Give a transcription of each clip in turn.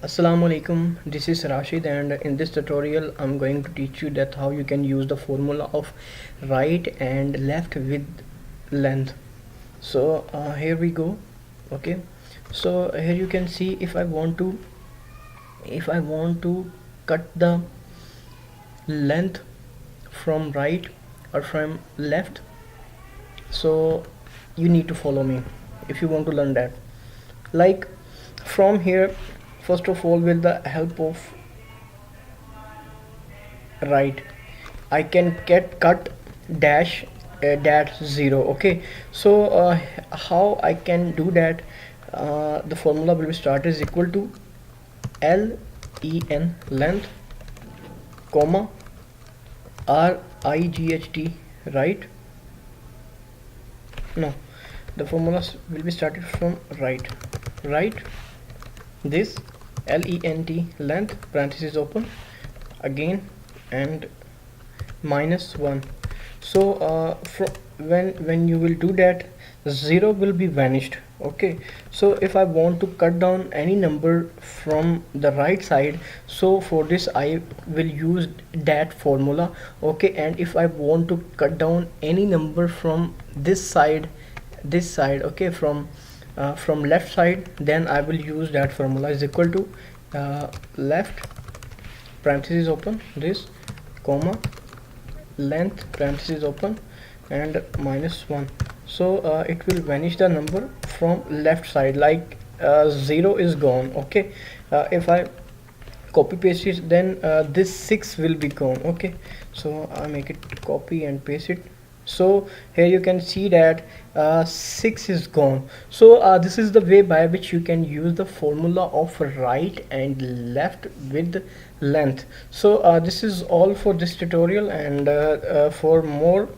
Assalamu alaikum, this is Rashid, and in this tutorial I'm going to teach you that how you can use the formula of right and left with length. So here we go. Okay, so here you can see if I want to cut the length from right or from left, so you need to follow me if you want to learn that. Like from here, first of all, with the help of right, I can cut dash dash 0. Okay, so how I can do that? The formula will be start is equal to len length, comma right, right. No, the formula will be started from right, right, this lent length, parenthesis open again, and -1. So when you will do that, 0 will be vanished. Okay, so if I want to cut down any number from the right side, so for this I will use that formula. Okay, and if I want to cut down any number from this side, okay, from left side, then I will use that formula is equal to left, parenthesis open, this, comma length, parenthesis open, and -1. So it will vanish the number from left side, like 0 is gone. Okay, if I copy paste it, then this 6 will be gone. Okay, so I make it copy and paste it. So here you can see that 6 is gone. So this is the way by which you can use the formula of right and left with length. So this is all for this tutorial, and for more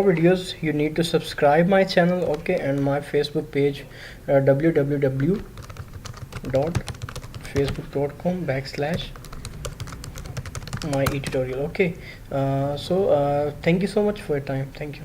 videos you need to subscribe my channel, okay, and my Facebook page, www.facebook.com/my tutorial. Okay, so thank you so much for your time. Thank you.